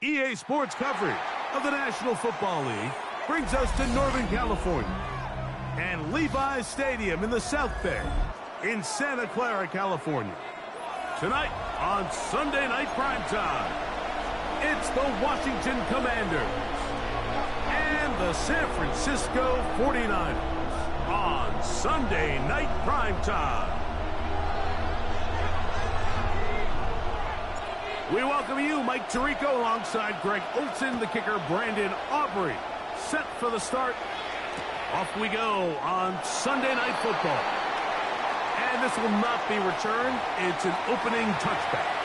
EA Sports coverage of the National Football League brings us to Northern California and Levi's Stadium in the South Bay in Santa Clara, California. Tonight on Sunday Night Primetime, it's the Washington Commanders and the San Francisco 49ers on Sunday Night Primetime. We welcome you, Mike Tirico, alongside Greg Olson, the kicker, Brandon Aubrey. Set for the start. Off we go on Sunday Night Football. And this will not be returned. It's an opening touchback.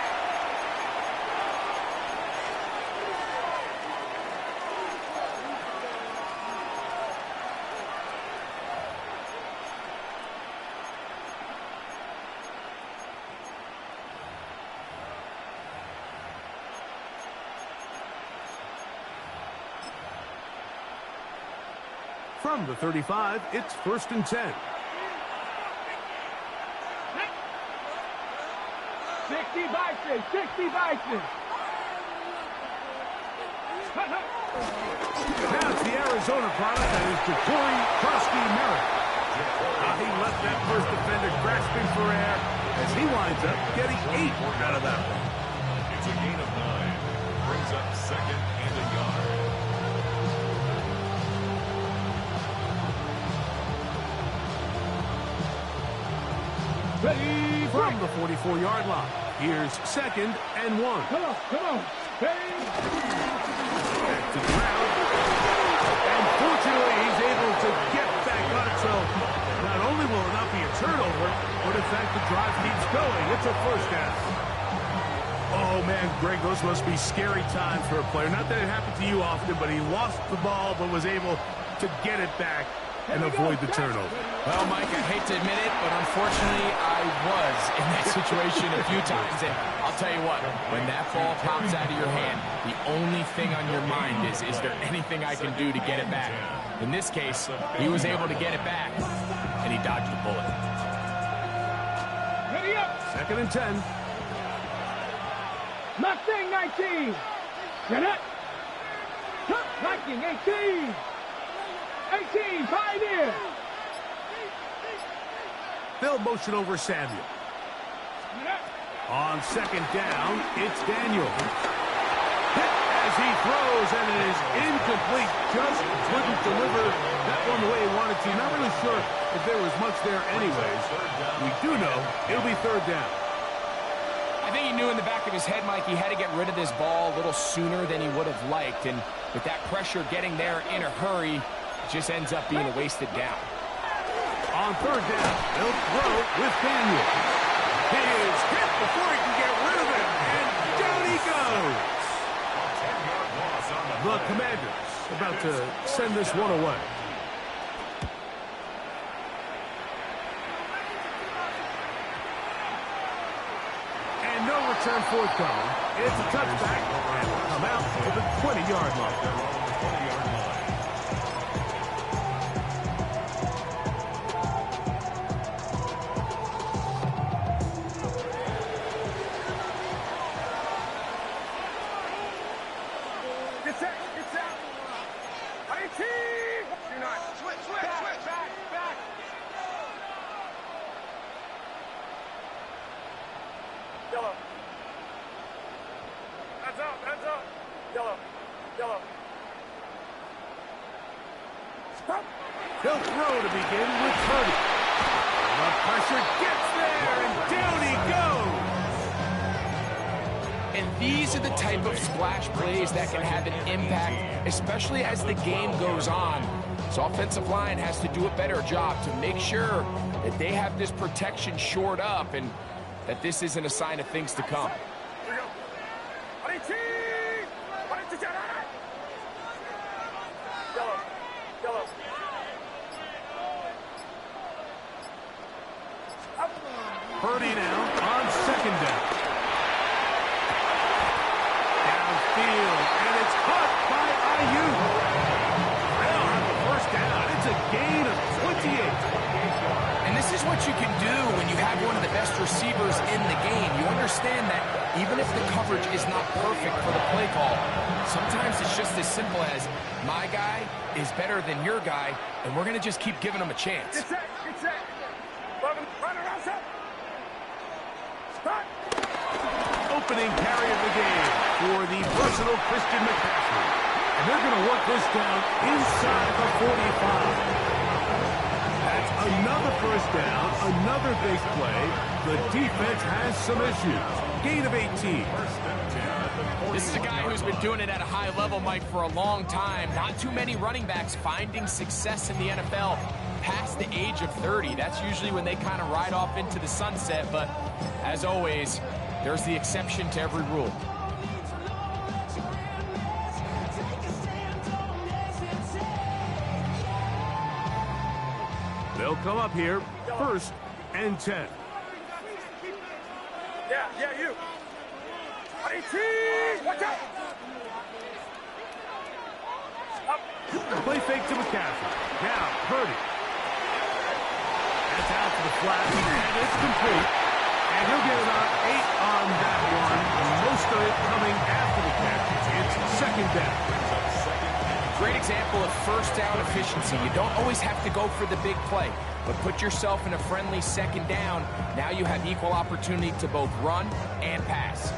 From the 35, it's 1st and 10. 60 Bison, 60 Bison. Now it's the Arizona product, that is Jacory Krosky-Merritt. He left that first defender grasping for air as he winds up getting 8 out of that one. It's a gain of 9. Brings up 2nd and a yard. Ready, from the 44-yard line. Here's 2nd and 1. Come on. Ready. Back to the ground. And fortunately, he's able to get back on it. So not only will it not be a turnover, but in fact the drive keeps going. It's a 1st down. Oh, man, Greg, those must be scary times for a player. Not that it happened to you often, but he lost the ball but was able to get it back and avoid the turnover. Well, Mike, I hate to admit it, but unfortunately, I was in that situation a few times. And I'll tell you what, when that ball pops out of your hand, the only thing on your mind is there anything I can do to get it back? In this case, he was able to get it back, and he dodged a bullet. Ready up. 2nd and 10. Mustang 19. Get it. Viking 18. 18, Pioneer. They'll motion over Samuel. On 2nd down, it's Daniel. Hit as he throws, and it is incomplete. Just couldn't deliver that one the way he wanted to. Not really sure if there was much there anyways. We do know it'll be 3rd down. I think he knew in the back of his head, Mike, he had to get rid of this ball a little sooner than he would have liked. And with that pressure getting there in a hurry, it just ends up being a wasted down. On 3rd down, they'll throw with Daniel. He is hit before he can get rid of it, and down he goes. The Commanders about to send this one away. And no return forthcoming. It's a touchback, and will come out to the 20-yard line. He'll throw to begin with Purdy. The pressure gets there, and down he goes. And these are the type of splash plays that can have an impact, especially as the game goes on. So offensive line has to do a better job to make sure that they have this protection shored up and that this isn't a sign of things to come. Purdy now on second down. Downfield, and it's caught by Ayuk. They'll have the first down. It's a gain of 28. And this is what you can do when you have one of the best receivers in the game. You understand that even if the coverage is not perfect for the play call, sometimes it's just as simple as my guy is better than your guy, and we're going to just keep giving him a chance. Get set. Get set. Run around set. Start. Opening carry of the game for the versatile Christian McCaffrey. And they're going to work this down inside the 45. That's another first down, another big play. The defense has some issues. Gain of 18. This is a guy who's been doing it at a high level, Mike, for a long time. Not too many running backs finding success in the NFL past the age of 30. That's usually when they kind of ride off into the sunset. But as always, there's the exception to every rule. They'll come up here, 1st and 10. Yeah, you. Watch out. Play fake to McCaffrey. Now, Purdy. That's out to the flat, and it's complete. And he'll get about 8 on that one. Most of it coming after the catch. It's second down. Great example of first down efficiency. You don't always have to go for the big play, but put yourself in a friendly second down. Now you have equal opportunity to both run and pass.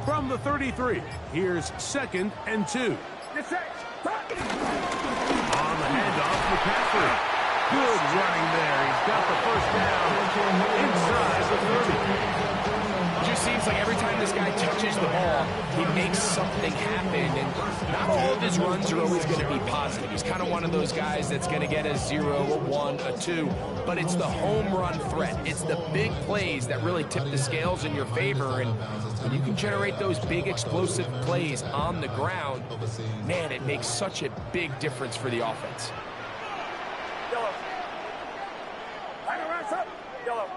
From the 33, here's 2nd and 2. Get set. Start. On the handoff, McCaffrey. Good running there. He's got the first down inside the 30. It just seems like every time this guy touches the ball, he makes something happen. And not all of his runs are always going to be positive. He's kind of one of those guys that's going to get a 0, a 1, a 2. But it's the home run threat. It's the big plays that really tip the scales in your favor. And when you can generate those big explosive plays on the ground, man, it makes such a big difference for the offense. Yellow. Line around set. Yellow.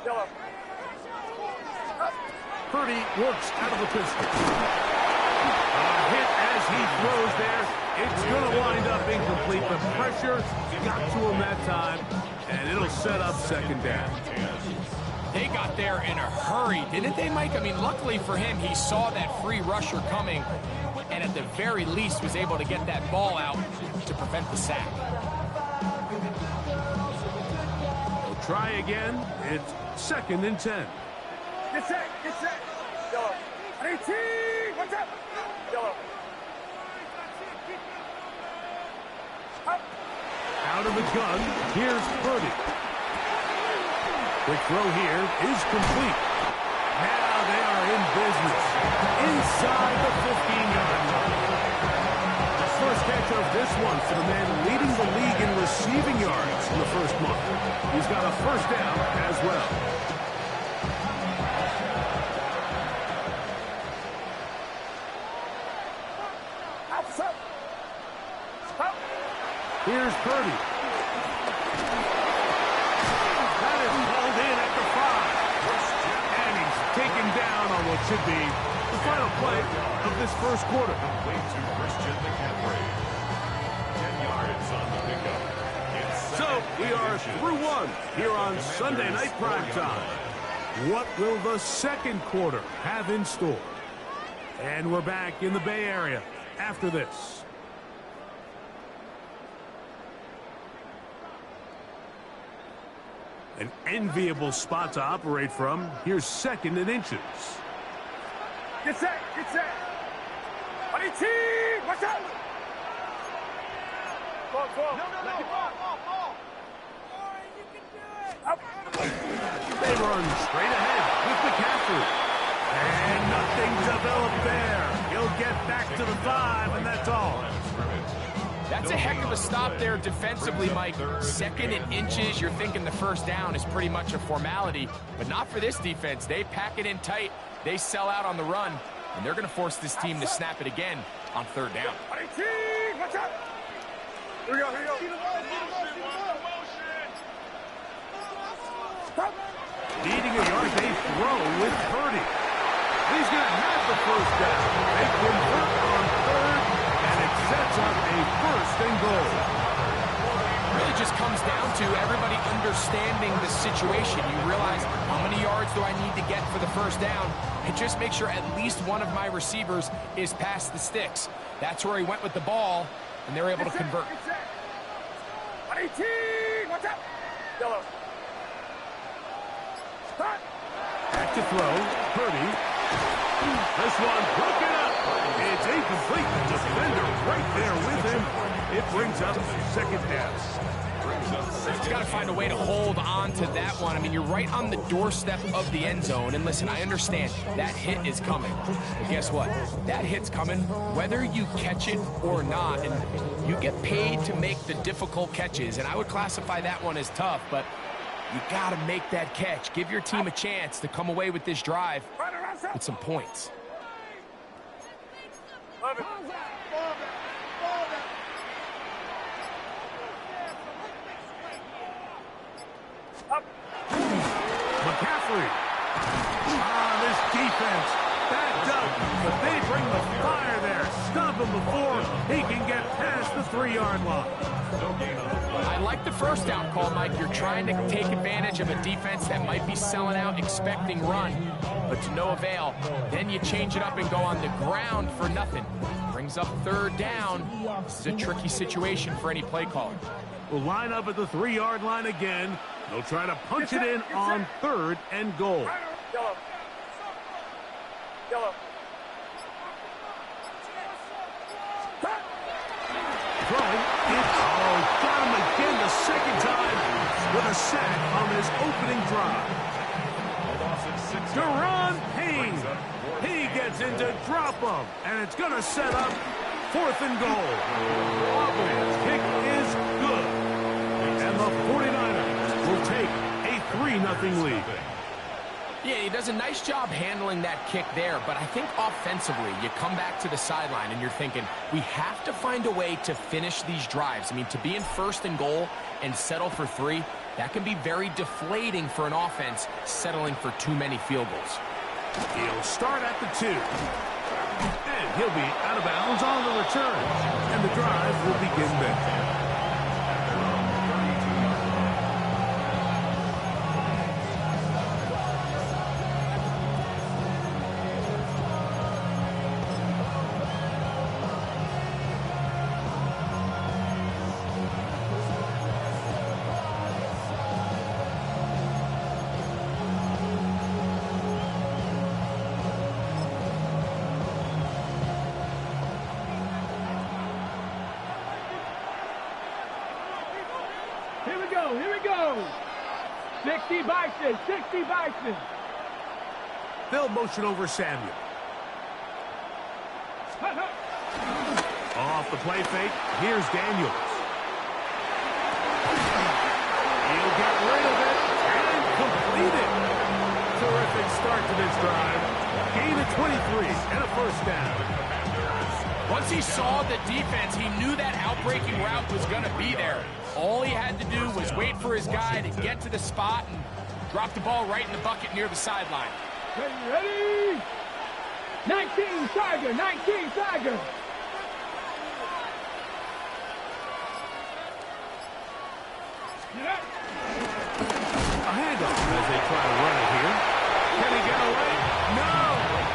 Yellow. Purdy works out of the pistol. A hit as he throws there. It's going to wind up incomplete. The pressure got to him that time, and it'll set up second down. They got there in a hurry, didn't they, Mike? I mean, luckily for him, he saw that free rusher coming, and at the very least was able to get that ball out to prevent the sack. They'll try again. It's 2nd and 10. Get set. Get set. Yellow. 18. Watch out. Yellow. Up. Out of the gun, here's Purdy. Quick throw here is complete. Now they are in business. Inside the 15-yard line. The first catch of this one for the man leading the league in receiving yards in the first month. He's got a first down as well. Outside. Up. Here's Purdy. That is hauled in at the 5. And he's taken down on what should be the final play of this first quarter. Way to Christian McCaffrey. 10 yards on the pickup. So we are through one here on Sunday Night Primetime. What will the second quarter have in store? And we're back in the Bay Area after this. An enviable spot to operate from. Here's 2nd and inches. Get set, get set. Ready, team, watch out. Ball. Ball. Up. They run straight ahead with McCaffrey. And nothing developed there. He'll get back to the 5, and that's all. That's a heck of a stop there defensively, Mike. 2nd and inches, you're thinking the first down is pretty much a formality, but not for this defense. They pack it in tight, they sell out on the run, and they're going to force this team to snap it again on 3rd down. Ready, team, watch out. Here we go. Stop. Needing a yard, they throw with Purdy. He's going to have the first down. They convert on 3rd, and it sets up a 1st and goal. Really just comes down to everybody understanding the situation. You realize how many yards do I need to get for the first down, and just make sure at least one of my receivers is past the sticks. That's where he went with the ball, and they're able to convert. Ready, team, watch out. Yellow. Start. Back to throw. Purdy. This one broken up. It's incomplete. The defender right there with him. It brings up 2nd down. He's got to find a way to hold on to that one. I mean, you're right on the doorstep of the end zone. And listen, I understand that hit is coming. But guess what? That hit's coming whether you catch it or not. And you get paid to make the difficult catches. And I would classify that one as tough, but you got to make that catch. Give your team a chance to come away with this drive with some points. McCaffrey. This defense backed up, but they bring the fire there. Stop him before he can get past the 3-yard line. I like the first down call, Mike. You're trying to take advantage of a defense that might be selling out, expecting run, but to no avail. Then you change it up and go on the ground for nothing. Brings up 3rd down. This is a tricky situation for any play caller. We'll line up at the 3-yard line again. They'll try to punch it in on 3rd and goal. Yellow. Throwing. Got him again the 2nd time with a sack on this opening drive. Deron Payne. He gets into drop him, and it's going to set up 4th and goal. Auburn's kick is good, and the 49ers will take a 3-0 lead. Yeah, he does a nice job handling that kick there, but I think offensively, you come back to the sideline and you're thinking, we have to find a way to finish these drives. I mean, to be in 1st and goal and settle for 3, that can be very deflating for an offense settling for too many field goals. He'll start at the 2. And he'll be out of bounds on the return, and the drive will begin then. Here we go. 60 Bison. They'll motion over Samuel. Off the play fake, here's Daniels. He'll get rid of it and complete it. Terrific start to this drive. Gain of 23 and a 1st down. Once he saw the defense, he knew that outbreaking route was going to be there. All he had to do was wait for his guy to get to the spot and drop the ball right in the bucket near the sideline. Ready? 19 Tiger. A handoff as they try to run it here. Can he get away? No!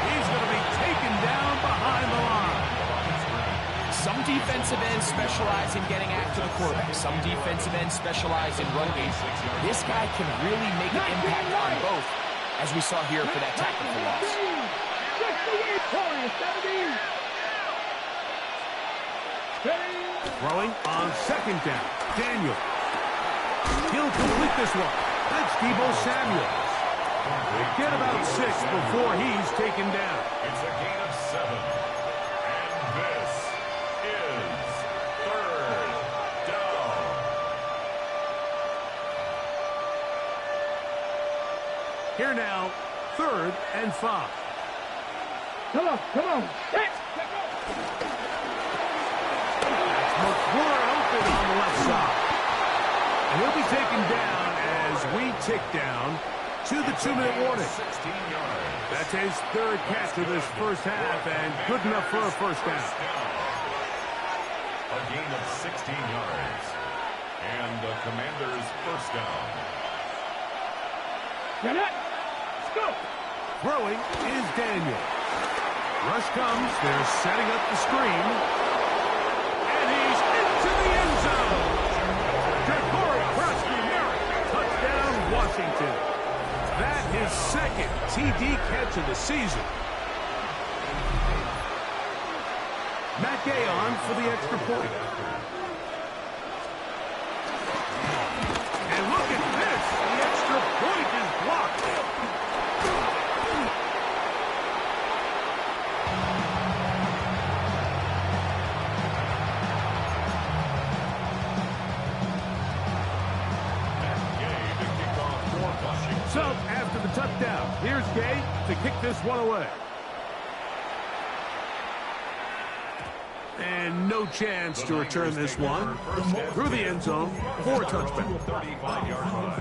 He's going to be taken down behind the line. Some defensive ends specialize in getting after the quarterback. Some defensive ends specialize in run game. This guy can really make an impact on both, as we saw here for that tackle for loss. Throwing on second down. Daniel. He'll complete this one. That's Deebo Samuel. They get about 6 before he's taken down. It's a gain of 7. And this is 3rd down. Here now, 3rd and 5. Come on, come on. That's McLaurin open on the left side. And he'll be taken down as we tick down to the 2-minute warning. 16 yards. That's his 3rd catch of this first half, and good enough for a first down. A gain of 16 yards. And the Commanders' first down. Get it. Let's go. Throwing is Daniel. Rush comes. They're setting up the screen. And he's into the end zone. Touchdown, Washington. That his 2nd TD catch of the season. Matt Gay on for the extra point. And look at this. The extra point is blocked. So, after the touchdown, here's Gay to kick this one away. And no chance to return this one through the end zone for a touchback. 35-yard line.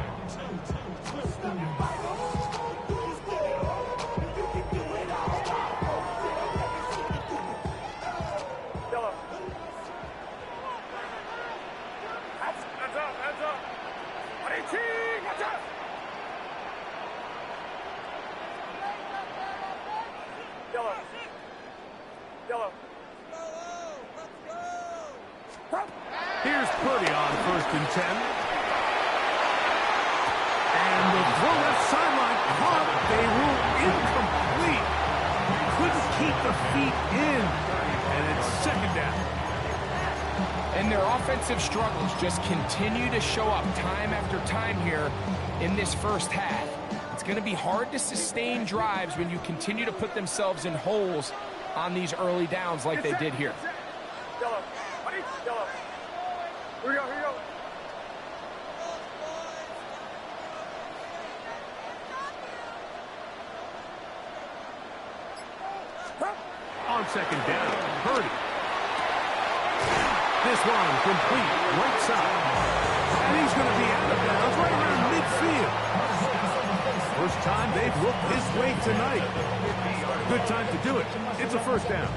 Hands up. 18, watch out. Yellow. Here's Purdy on 1st and 10. And the throw left sideline caught. They rule incomplete. Couldn't keep the feet in. And it's 2nd down. And their offensive struggles just continue to show up time after time here in this first half. It's going to be hard to sustain drives when you continue to put themselves in holes on these early downs like they did here. Yellow. Here we go. On 2nd down, Purdy. This one complete, right side. And he's going to be out of bounds right around midfield. First time they've looked this way tonight. Good time to do it. It's a first down.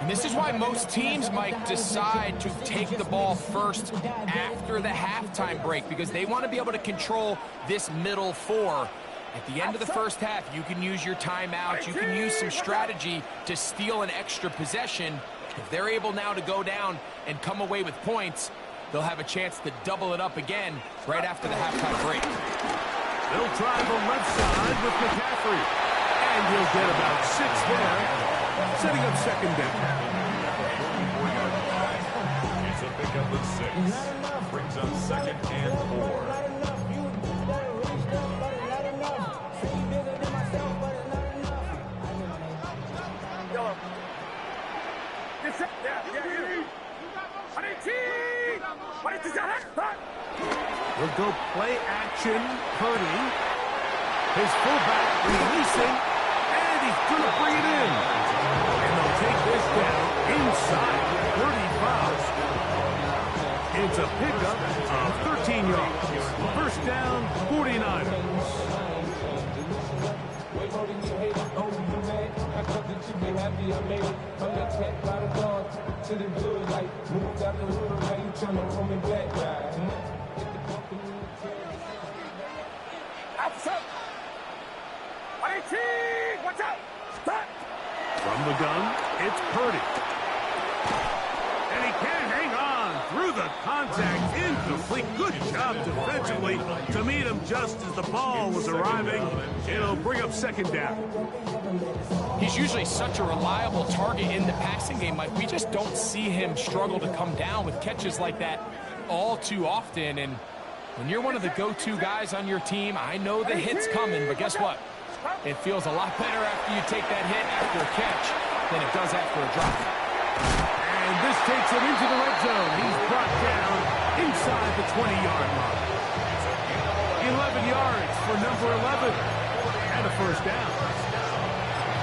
And this is why most teams might decide to take the ball first after the halftime break, because they want to be able to control this middle 4. At the end of the first half, you can use your timeout. You can use some strategy to steal an extra possession. If they're able now to go down and come away with points, they'll have a chance to double it up again right after the halftime break. They'll try the left side with McCaffrey. And he'll get about 6 there, setting up 2nd down. It's a pickup of 6. Brings up 2nd and 4. We'll go play action. Purdy. His fullback releasing. And he's going to bring it in. And they'll take this down inside 35. It's a pickup of 13 yards. First down, 49ers. Watch out! Stop! From the gun, it's Purdy. the contact, incomplete. Good job defensively to meet him just as the ball was arriving. It'll bring up second down. He's usually such a reliable target in the passing game, Mike. We just don't see him struggle to come down with catches like that all too often. And when you're one of the go-to guys on your team, I know the hit's coming, but guess what? It feels a lot better after you take that hit after a catch than it does after a drop. And this takes him into the red zone. He's brought down inside the 20-yard line. 11 yards for number 11. And a first down.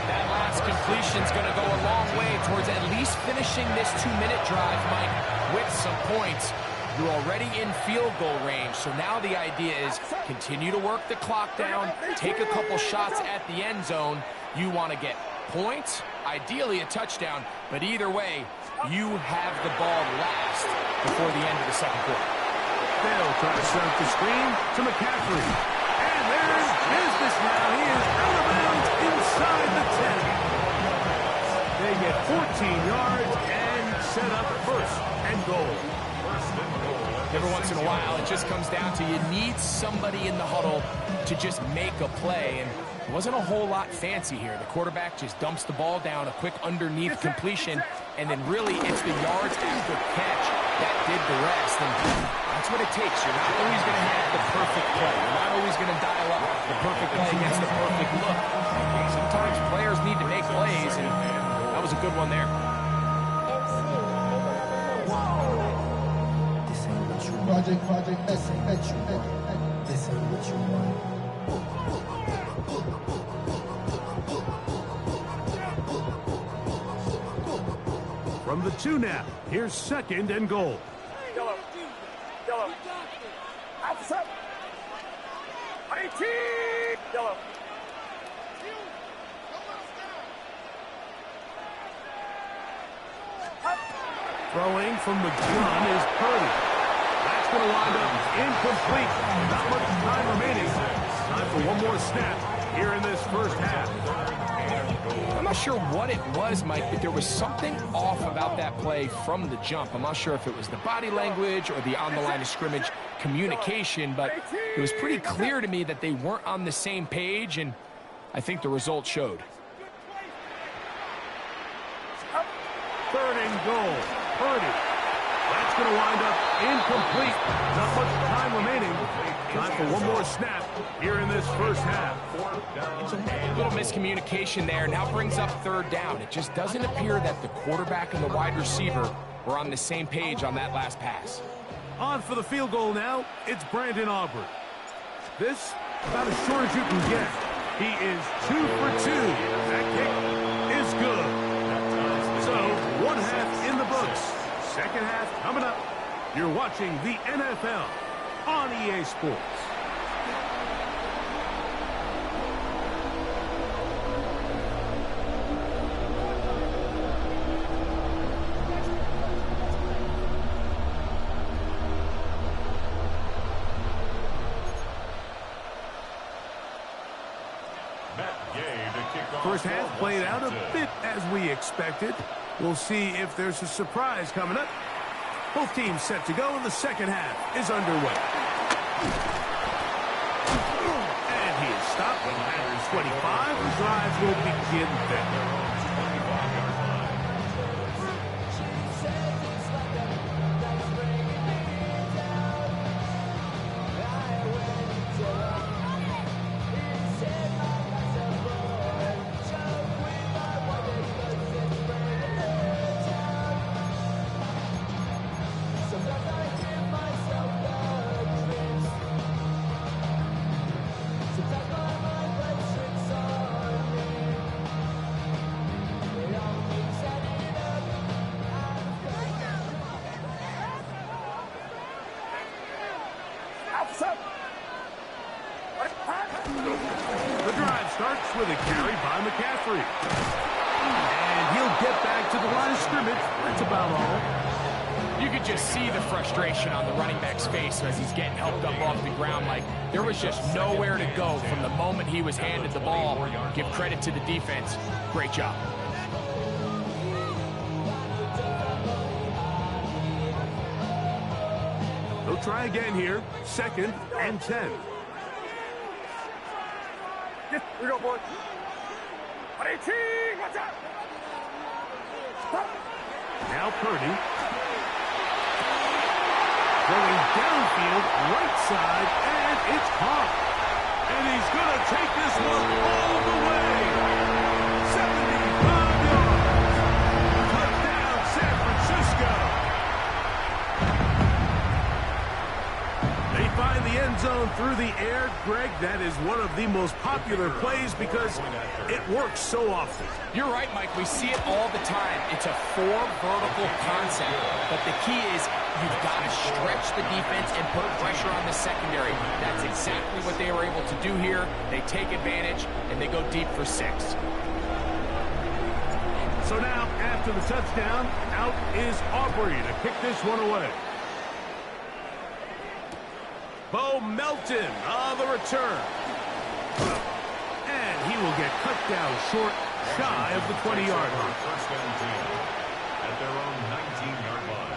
That last completion's going to go a long way towards at least finishing this 2-minute drive, Mike, with some points. You're already in field goal range, so now the idea is continue to work the clock down, take a couple shots at the end zone. You want to get points, ideally a touchdown, but either way, you have the ball last before the end of the second quarter. They'll try to set up the screen to McCaffrey. And there's business now. He is out of bounds inside the 10. They get 14 yards and set up first and goal. Every once in a while, it just comes down to you need somebody in the huddle to just make a play, and it wasn't a whole lot fancy here. The quarterback just dumps the ball down, a quick underneath completion, and then really it's the yards after catch that did the rest, and that's what it takes. You're not always going to have the perfect play. You're not always going to dial up the perfect play against the perfect look. Sometimes players need to make plays, and that was a good one there. Project, this ain't what you want. From the 2 now, here's second and goal. Yellow. Outside. 18. Yellow. Throwing from the gun is Purdy. Going to wind up incomplete. Not much time remaining. Time for one more snap here in this first half. I'm not sure what it was, Mike, but there was something off about that play from the jump. I'm not sure if it was the body language or the on the line of scrimmage communication, but it was pretty clear to me that they weren't on the same page, and I think the result showed. Third and goal. Purdy. That's going to wind up incomplete. Not much time remaining. Time for one more snap here in this first half. A little miscommunication there. Now brings up third down. It just doesn't appear that the quarterback and the wide receiver were on the same page on that last pass. On for the field goal now. It's Brandon Aubrey. This about as short as you can get. He is 2 for 2. That kick is good. So one half in the books. Second half coming up. You're watching the NFL on EA Sports. First half played out a bit as we expected. We'll see if there's a surprise coming up. Both teams set to go, and the second half is underway. And he is stopped at 25. The drive will begin then. The drive starts with a carry by McCaffrey. And he'll get back to the line of scrimmage. That's about all. You could just see the frustration on the running back's face as he's getting helped up off the ground. Like, there was just nowhere to go from the moment he was handed the ball. Give credit to the defense. Great job. He'll try again here. 2nd and 10. Here we go, boys. 18, watch out. Stop. Now Purdy. Going downfield, right side, and it's caught. And he's going to take this one all the way. 75 yards. Touchdown, San Francisco. They find the end zone through the air. Greg, that is one of the most popular plays because it works so often. You're right, Mike. We see it all the time. It's a 4 vertical concept. But the key is you've got to stretch the defense and put pressure on the secondary. That's exactly what they were able to do here. They take advantage, and they go deep for 6. So now, after the touchdown, out is Aubrey to kick this one away. Bo Melton on the return. And he will get cut down short, shy of the 20-yard line. First down team at their own 19-yard line.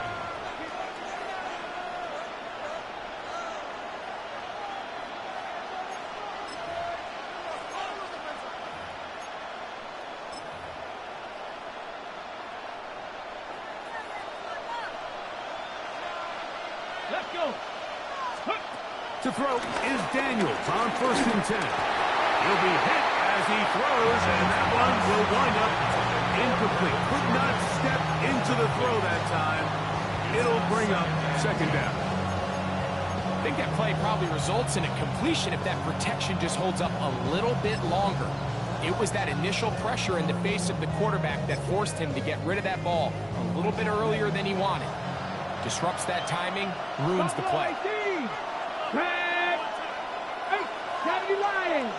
Let's go. To throw is Daniels on 1st and 10. He'll be hit as he throws, and that one will wind up incomplete. Could not step into the throw that time. It'll bring up 2nd down. I think that play probably results in a completion if that protection just holds up a little bit longer. It was that initial pressure in the face of the quarterback that forced him to get rid of that ball a little bit earlier than he wanted. Disrupts that timing, ruins the play. 8, 70 Lions.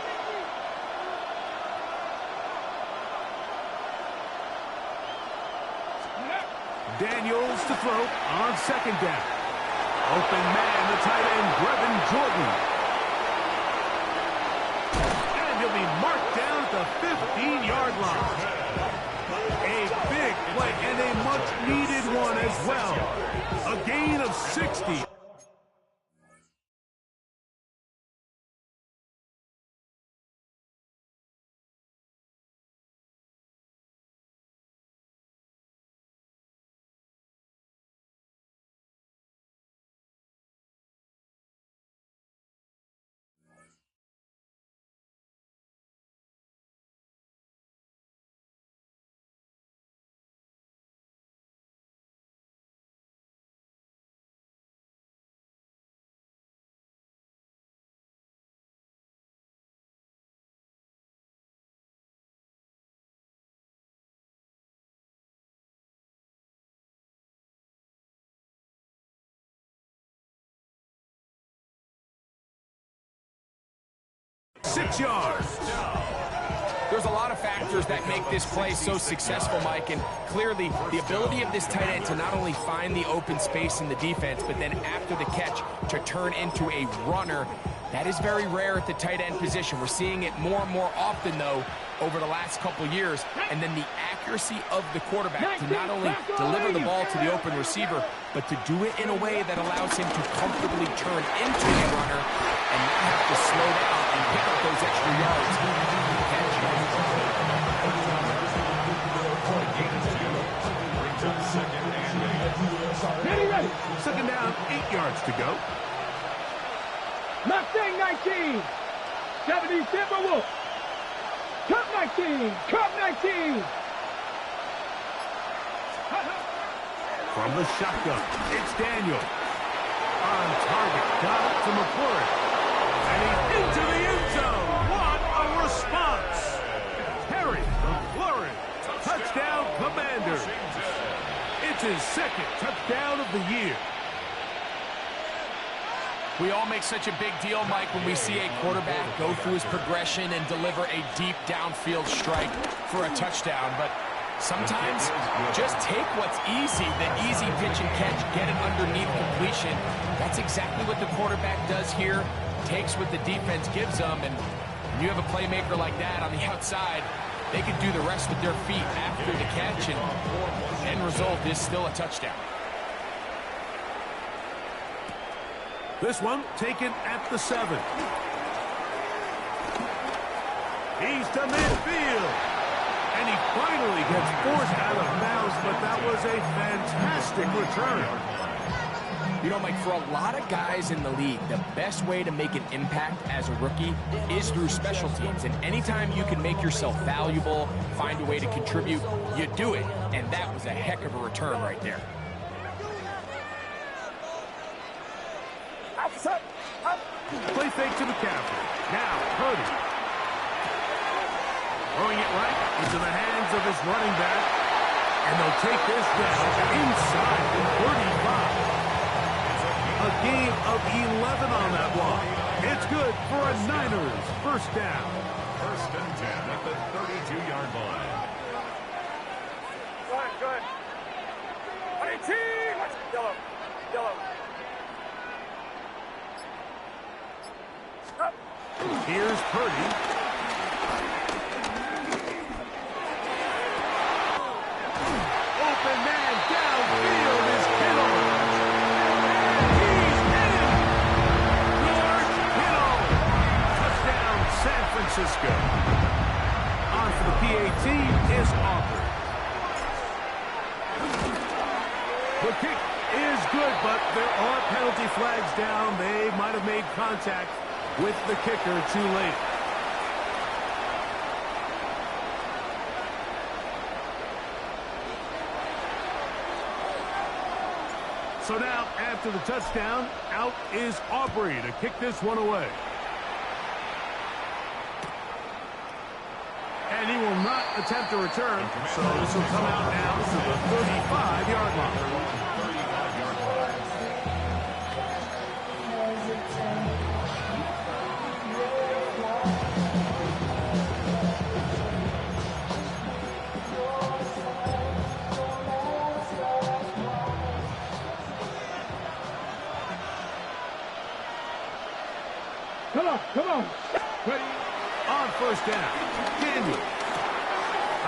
Daniels to throw on 2nd down. Open man, the tight end, Brevin Jordan. And he'll be marked down at the 15-yard line. A big play and a much-needed one as well. A gain of 60. yards. There's a lot of factors that make this play so successful, Mike, and clearly the ability of this tight end to not only find the open space in the defense, but then after the catch to turn into a runner. That is very rare at the tight end position. We're seeing it more and more often, though, over the last couple years. And then the accuracy of the quarterback to not only deliver the ball to the open receiver, but to do it in a way that allows him to comfortably turn into a runner and not have to slow down and pick up those extra yards. Ready. 2nd down, 8 yards to go. Mustang 19. 70 Timberwolves. Cup 19. Cup 19. From the shotgun, it's Daniel. On target, got it to McClure. And he's into the end zone. What a response. Terry McClure. Touchdown, Commanders. It's his 2nd touchdown of the year. We all make such a big deal, Mike, when we see a quarterback go through his progression and deliver a deep downfield strike for a touchdown. But sometimes just take what's easy, the easy pitch and catch, get it underneath completion. That's exactly what the quarterback does here. Takes what the defense gives them, and when you have a playmaker like that on the outside, they can do the rest with their feet after the catch, and the end result is still a touchdown. This one taken at the 7. He's to midfield. And he finally gets forced out of bounds, but that was a fantastic return. You know, Mike, for a lot of guys in the league, the best way to make an impact as a rookie is through special teams. And anytime you can make yourself valuable, find a way to contribute, you do it. And that was a heck of a return right there. Play fake to McCaffrey. Now, Purdy. Throwing it right into the hands of his running back. And they'll take this down inside the 35. A gain of 11 on that one. It's good for a Niners first down. First and 10 at the 32-yard line. Go ahead. 18! Yellow. Up. Here's Purdy. Open man downfield is Kittle. Francisco. On for the PAT is Aubrey. The kick is good, but there are penalty flags down. They might have made contact with the kicker too late. So now, after the touchdown, out is Aubrey to kick this one away. And he will not attempt a return, so this will come out now to the 35-yard line. Come on. Ready? On first down, Daniel.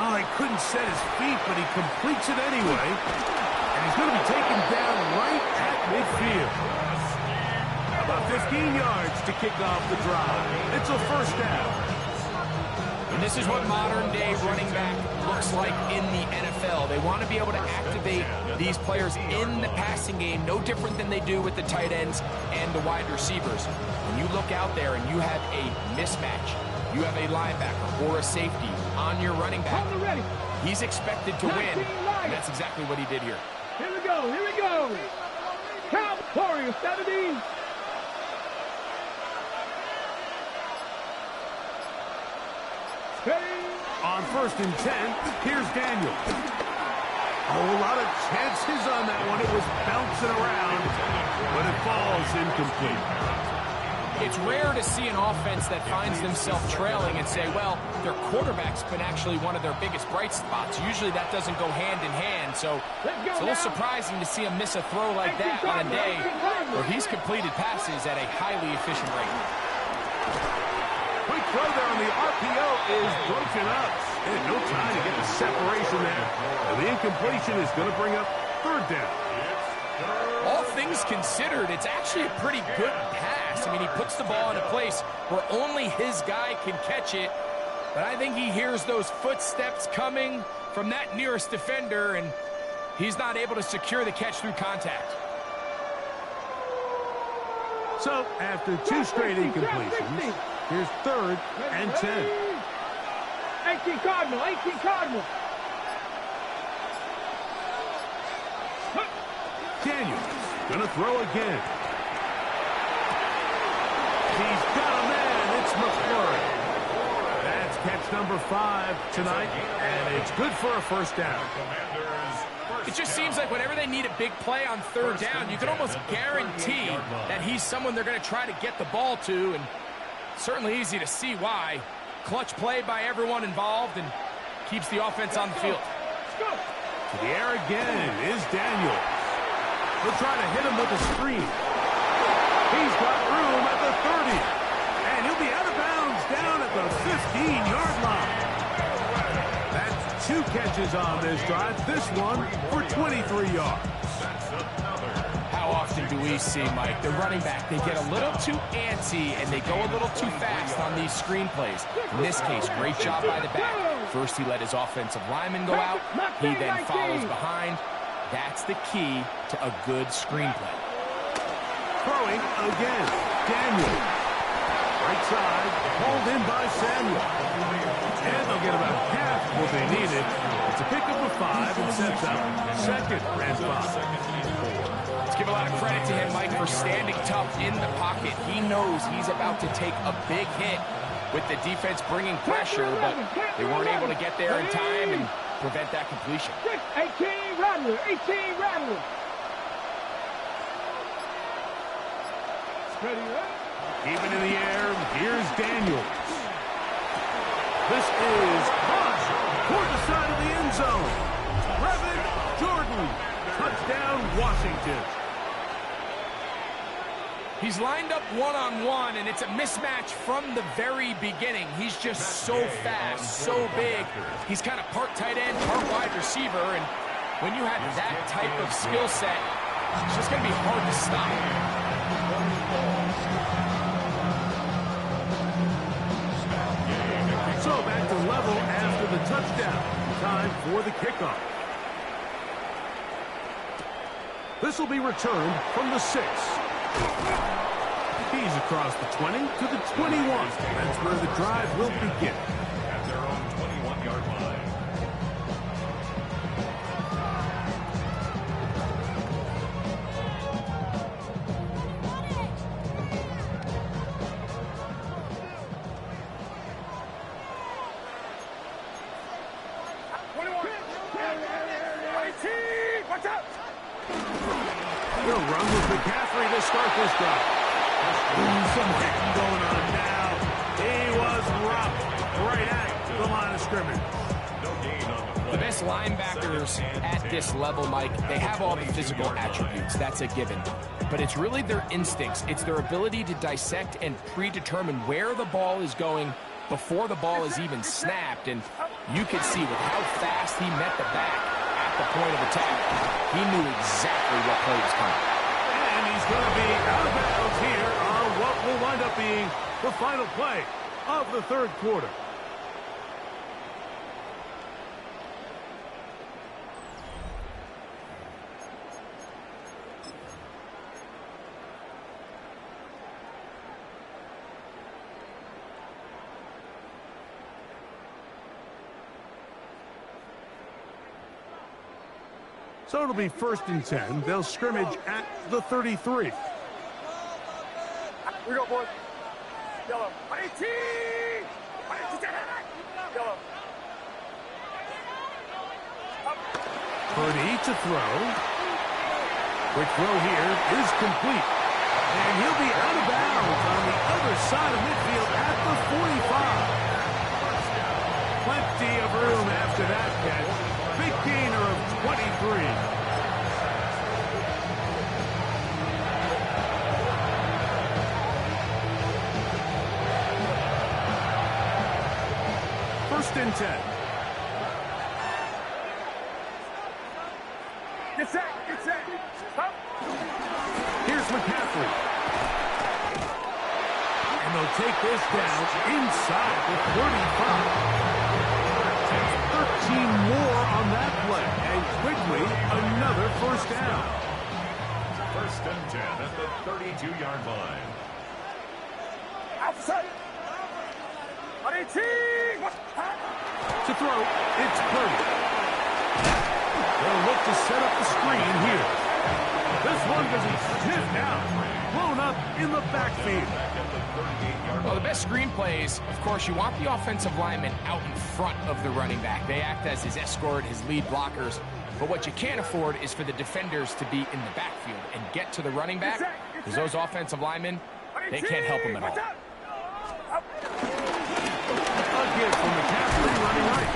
Oh, he couldn't set his feet, but he completes it anyway. And he's going to be taken down right at midfield. About 15 yards to kick off the drive. It's a first down. And this is what modern-day running back looks like in the NFL. They want to be able to activate these players in the passing game, no different than they do with the tight ends and the wide receivers. When you look out there and you have a mismatch, you have a linebacker or a safety on your running back, he's expected to win, and that's exactly what he did here. Here we go. Count Warriors, Saturday. On first and 10, here's Daniel. A whole lot of chances on that one. It was bouncing around, but it falls incomplete. It's rare to see an offense that finds themselves trailing and say, well, their quarterback's been actually one of their biggest bright spots. Usually that doesn't go hand in hand, so it's a little surprising to see him miss a throw like that on a day where he's completed passes at a highly efficient rate. Quick throw there on the RPO is broken up. And no time to get the separation there. And the incompletion is going to bring up third down. All things considered, it's actually a pretty good pass. I mean, he puts the ball in a place where only his guy can catch it. But I think he hears those footsteps coming from that nearest defender, and he's not able to secure the catch through contact. So, after two straight incompletions, here's third and 10. 18 Cardinal. Daniel gonna throw again. He's got a man. It's McFlurry. That's catch number 5 tonight, and it's good for a first down. It just seems like whenever they need a big play on third down, you can almost guarantee that he's someone they're going to try to get the ball to, and certainly easy to see why. Clutch play by everyone involved and keeps the offense on the field. To the air again is Daniel. They'll try to hit him with a screen. He's got room at the 30. And he'll be out of bounds down at the 15-yard line. That's 2 catches on this drive. This one for 23 yards. How often do we see, Mike? The running back, they get a little too antsy and they go a little too fast on these screen plays. In this case, great job by the back. First, he let his offensive lineman go out. He then follows behind. That's the key to a good screen play. Throwing again. Daniel. Right side, pulled in by Samuel. And they'll get about half what they needed. It's a pickup of 5 and sets up second and 5. Let's give a lot of credit to him, Mike, for standing tough in the pocket. He knows he's about to take a big hit with the defense bringing pressure, but they weren't able to get there in time and prevent that completion. 18 Rattler, 18 Rattler. Keeping in the air, here's Daniels. This is caught toward the side of the end zone. Brevin Jordan, touchdown Washington. He's lined up one-on-one, and it's a mismatch from the very beginning. He's just so fast, so big. He's kind of part tight end, part wide receiver, and when you have that type of skill set, it's just going to be hard to stop. So back to level after the touchdown. Time for the kickoff. This will be returned from the 6. He's across the 20 to the 21. That's where the drive will begin. At their own 21-yard line. He'll run with McCaffrey to start this drive. Some hitting going on now. He was roughed right at the line of scrimmage. No gain on the play. The best linebackers at this level, Mike, they have all the physical attributes. That's a given. But it's really their instincts. It's their ability to dissect and predetermine where the ball is going before the ball is even snapped. And you could see with how fast he met the back at the point of attack, he knew exactly what play was coming. And he's going to be out of bounds here on what will wind up being the final play of the third quarter. So it'll be 1st and 10. They'll scrimmage at the 33. We go, boys. Yellow. 18! Yellow. Purdy to throw. Quick throw here is complete. And he'll be out of bounds on the other side of midfield at the 45. Plenty of room after that catch. Big gainer of 23. First and 10. Get set, get set. Up. Here's McCaffrey. And they'll take this down inside the 35. 13 more on that play. And quickly, another first down. 1st and 10 at the 32-yard line. Outside. 18! To throw, it's Purdy. They'll look to set up the screen here. This one does he sniffed out. Blown up in the backfield. Well, the best screen plays, of course, you want the offensive lineman out in front of the running back. They act as his escort, his lead blockers. But what you can't afford is for the defenders to be in the backfield and get to the running back, because those offensive linemen, they can't help him at all. Again from McCaffrey running right.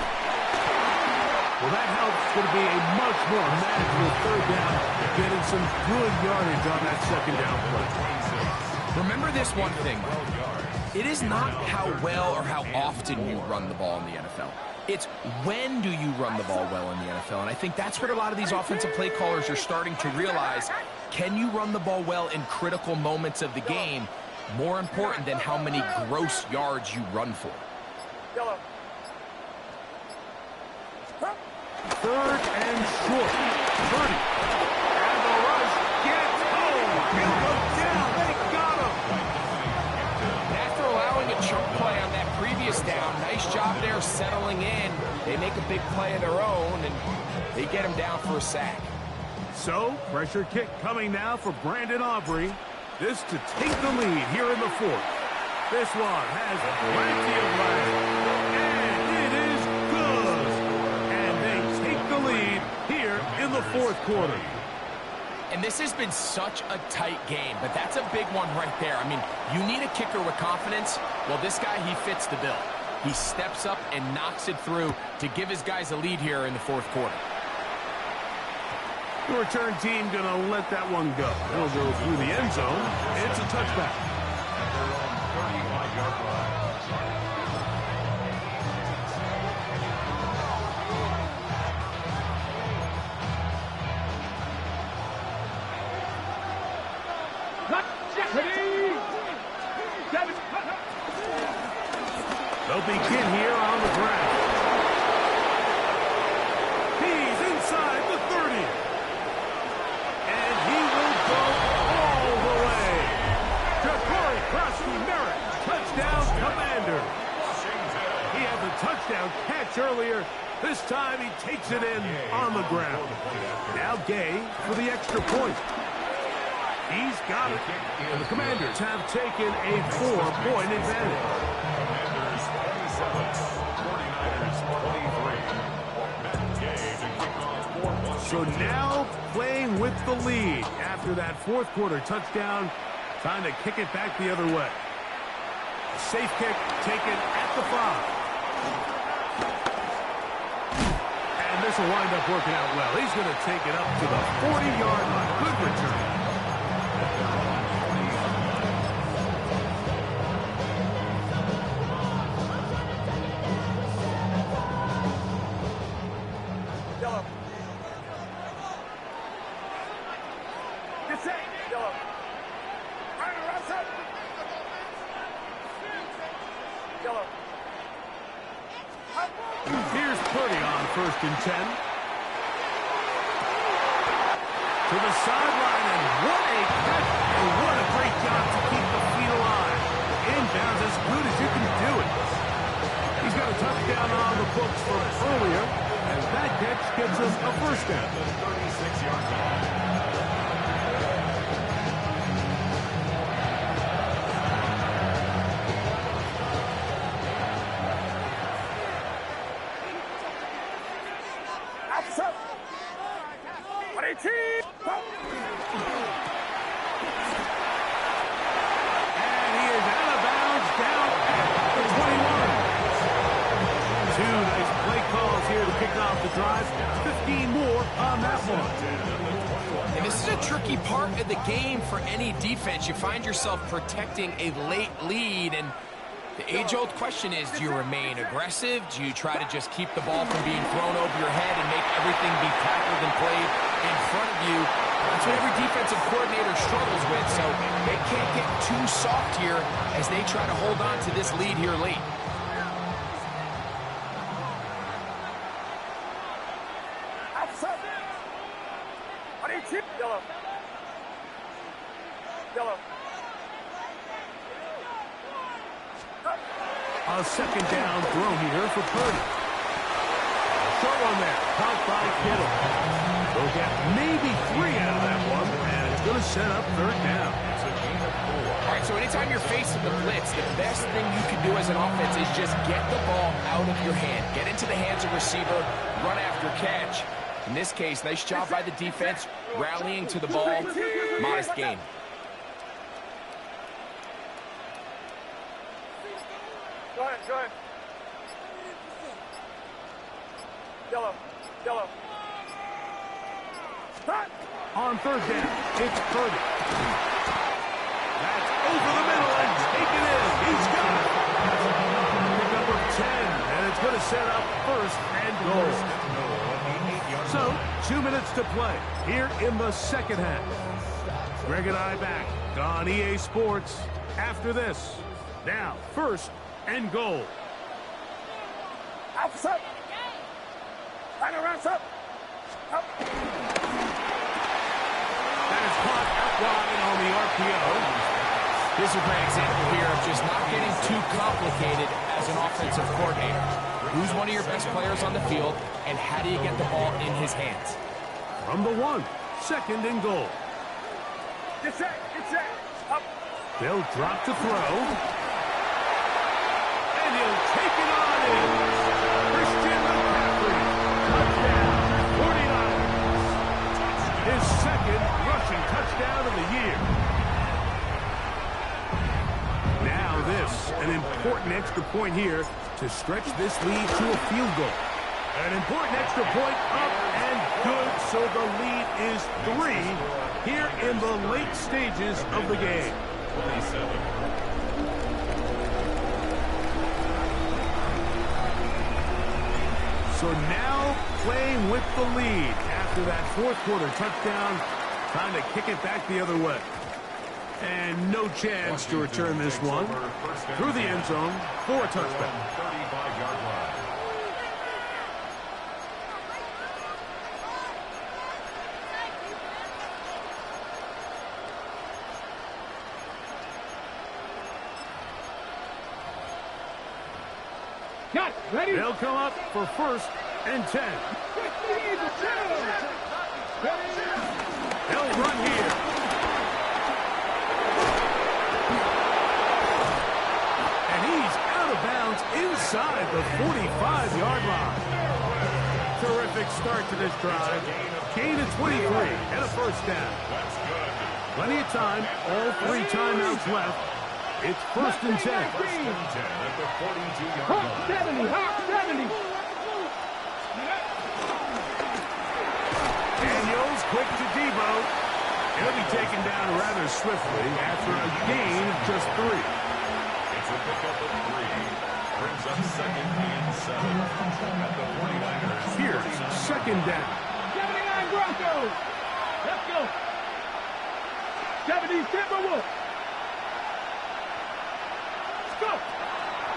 Well, that helps. Going to be a much more manageable third down, getting some good yardage on that second down play. Remember this one thing. It is not how well or how often you run the ball in the NFL. It's when do you run the ball well in the NFL. And I think that's what a lot of these offensive play callers are starting to realize. can you run the ball well in critical moments of the game, more important than how many gross yards you run for. Yellow. 3rd and short. 30. And the rush gets home. He'll go down. They got him. And after allowing a chunk play on that previous down, nice job there settling in. They make a big play of their own, and they get him down for a sack. So, pressure kick coming now for Brandon Aubrey. This to take the lead here in the 4th. This one has plenty of legs, and it is good. And they take the lead here in the 4th quarter. And this has been such a tight game, but that's a big one right there. I mean, you need a kicker with confidence. Well, this guy, he fits the bill. He steps up and knocks it through to give his guys a lead here in the 4th quarter. The return team going to let that one go. It'll go through the end zone. It's a touchback. They'll begin here on the ground. He's inside the 30. And he will go all the way. Ja'Cory Krosky-Merritt, touchdown Commanders. He had the touchdown catch earlier. This time he takes it in on the ground. Now Gay for the extra point. He's got it. And the Commanders have taken a 4-point advantage. 23. So now playing with the lead after that 4th quarter touchdown. Time to kick it back the other way. Safe kick taken at the 5. And this will wind up working out well. He's going to take it up to the 40-yard line. Good return. Yellow. Get set. Yellow. Right around set. Yellow. Here's Purdy on 1st and 10. To the sideline, and what a catch, and what a great job to keep the feet alive. Inbounds as good as you can do it. He's got a touchdown on the books from earlier, and that catch gets us a 1st down. 36-yard line. Outside. 18. And he is out of bounds down at the 21. 2 nice play calls here to kick off the drive. 15 more on that one. And this is a tricky part of the game for any defense. You find yourself protecting a late lead, and the age-old question is, do you remain aggressive? Do you try to just keep the ball from being thrown over your head and make everything be tackled and played in front of you? That's what every defensive coordinator struggles with, so they can't get too soft here as they try to hold on to this lead here late. Outside. 22. Yellow. Yellow. A 2nd down throw here for Purdy. Short one there, caught by Kittle. They'll get maybe 3 out of that one, and it's going to set up 3rd down. It's a gain of 4. All right, so anytime you're facing the blitz, the best thing you can do as an offense is just get the ball out of your hand. Get into the hands of receiver, run after catch. In this case, nice job by the defense, rallying to the ball. Modest gain. Go ahead, go ahead. Yellow. Yellow. Stop. On 3rd down, it's Purdy. That's over the middle and taken in. He's got it. Pick up of 10, and it's going to set up 1st and goal. So, 2 minutes to play here in the second half. Greg and I back on EA Sports after this. Now, first and goal. Outside. Line around up. Up. That is caught out wide on the RPO. This is a great example here of just not getting too complicated as an offensive coordinator. Who's one of your best players on the field, and how do you get the ball in his hands? From the 1, second and goal. Get set. Get set. Up. They'll drop to throw. And he'll take it on in. Christian McCaffrey. Touchdown, 49ers. His second rushing touchdown of the year. Now this, an important extra point here to stretch this lead to a field goal. An important extra point up and good, so the lead is 3 here in the late stages of the game. 27. So now playing with the lead after that fourth quarter touchdown, trying to kick it back the other way. And no chance to return this one through the end zone for a touchdown. 35-yard line. Got ready. They'll come up for first and 10. They'll run here. And he's out of bounds inside the 45-yard line. Terrific start to this drive. Gain of 23 and a first down. Plenty of time, all 3 timeouts left. It's first and 10. First and 10 at the 42-yard Hawk line. 70. Hawk 70. Daniels quick to Debo. He'll be taken down rather swiftly after a gain of just 3. It's a pickup of 3. Brings up second and 7 at the 49ers. Here's second down. 79 Broncos. Let's go. 70 Timberwolves.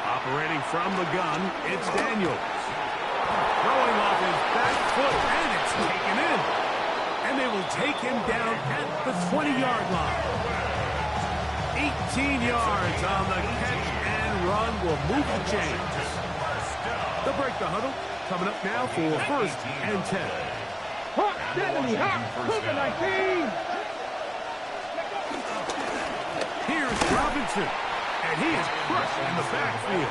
Operating from the gun, it's Daniels. Throwing off his back foot, and it's taken in. And they will take him down at the 20-yard line. 18 yards on the catch and run will move the chains. They'll break the huddle. Coming up now for first and 10. Hawk 70. Hawk. Cougar 19. Here's Robinson. And he is crushed in the backfield.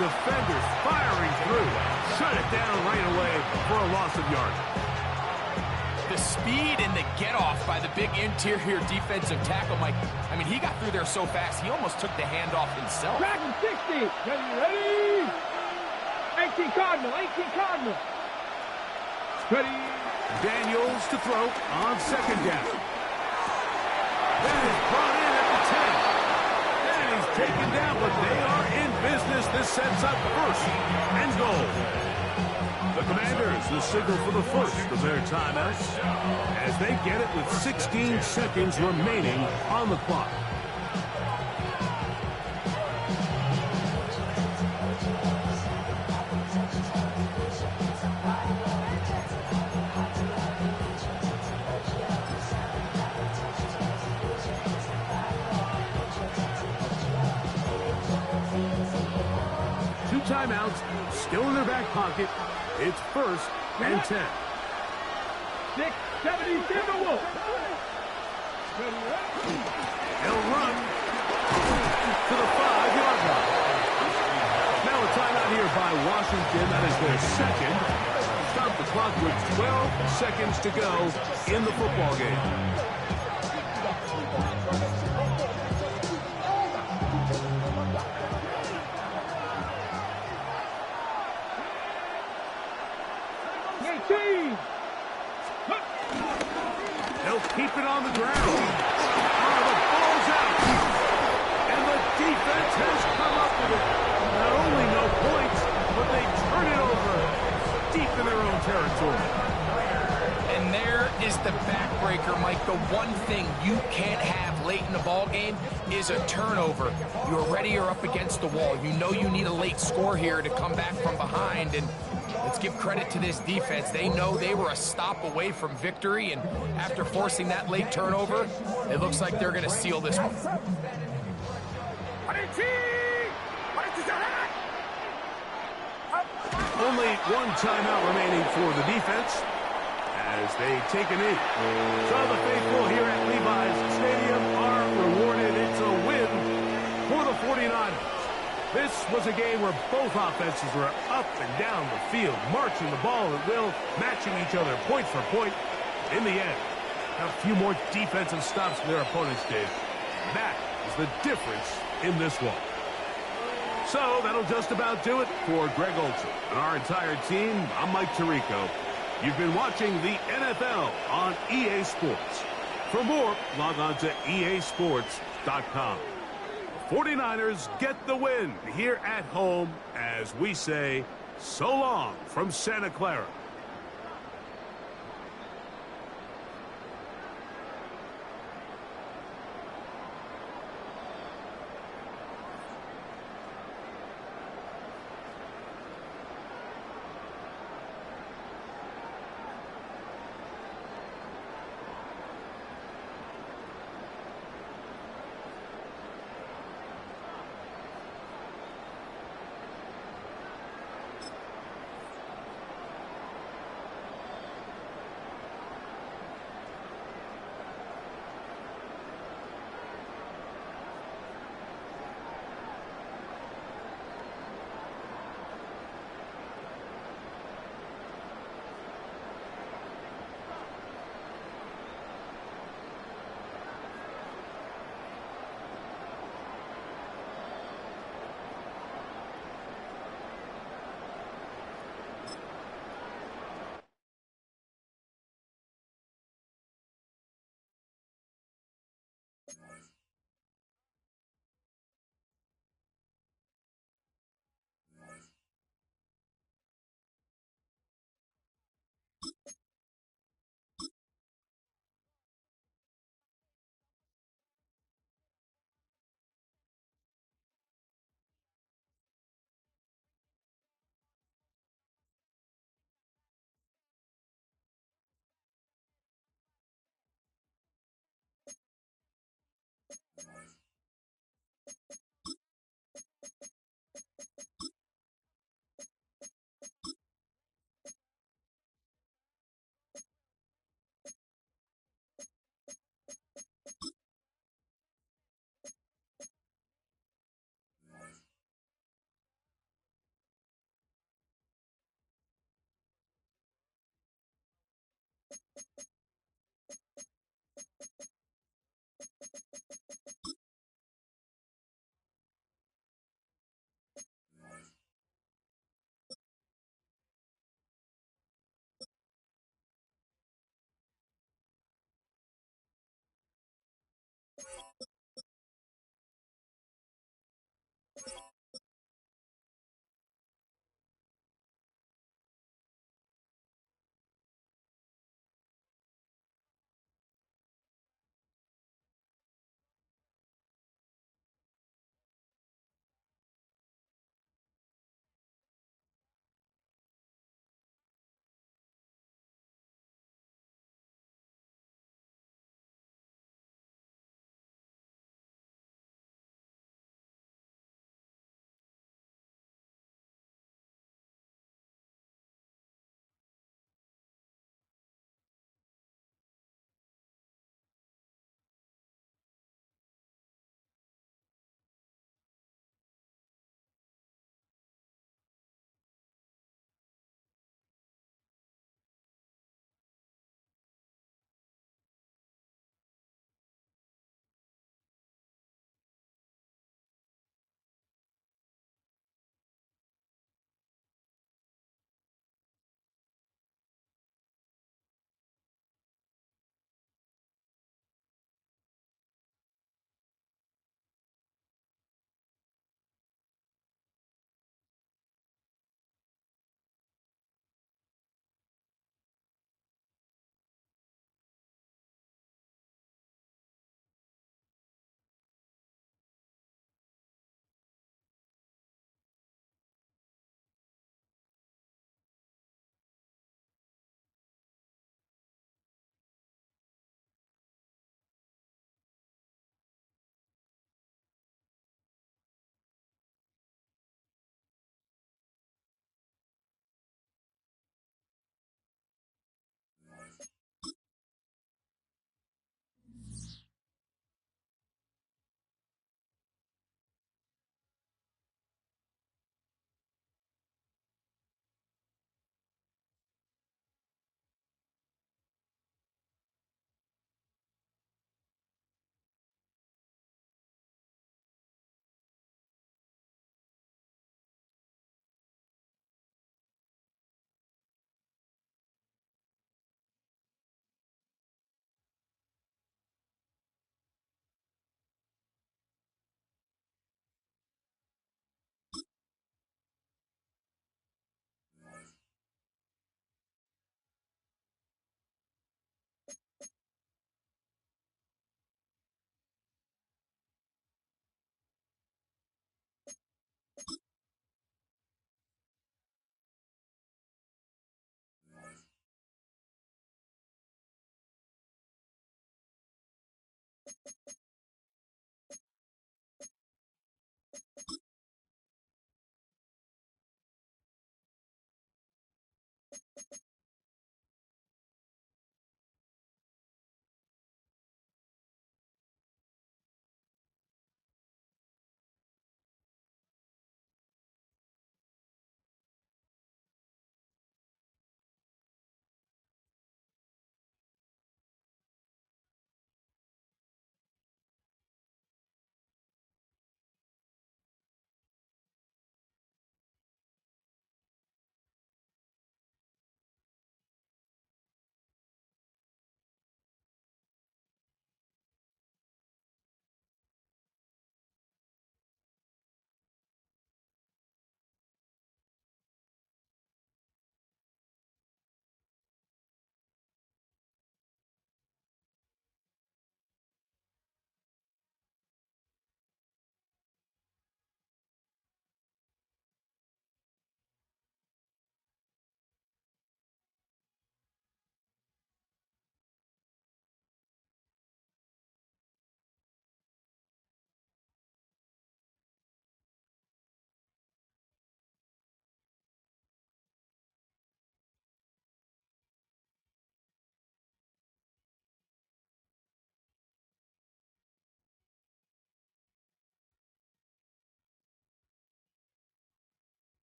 Defenders firing through. Shut it down right away for a loss of yardage. The speed and the get-off by the big interior defensive tackle, Mike. I mean, he got through there so fast, he almost took the handoff himself. Dragon 60. Ready. 18 Cardinal. 18 Cardinal. Ready. Daniels to throw on second down. That is brought in at the 10. Taken down, but they are in business. This sets up first and goal. The Commanders will signal for the first of their timeouts as they get it with 16 seconds remaining on the clock. Timeouts still in their back pocket. It's first and 10. 670 Timberwolves. They'll run to the 5-yard line. Now a timeout here by Washington. That is their second. Stop the clock with 12 seconds to go in the football game. They'll keep it on the ground. Oh, the ball's out. And the defense has come up with it. Not only no points, but they turn it over deep in their own territory. And tiebreaker, Mike, the one thing you can't have late in the ball game is a turnover. You already are up against the wall. You know you need a late score here to come back from behind, and let's give credit to this defense. They know they were a stop away from victory, and after forcing that late turnover, it looks like they're going to seal this one. Only one timeout remaining for the defense as they take a knee. So the faithful here at Levi's Stadium are rewarded. It's a win for the 49ers. This was a game where both offenses were up and down the field, marching the ball at will, matching each other point for point. In the end, a few more defensive stops than their opponents did. That is the difference in this one. So that'll just about do it for Greg Olson and our entire team. I'm Mike Tirico. You've been watching the NFL on EA Sports. For more, log on to easports.com. 49ers get the win here at home as we say so long from Santa Clara.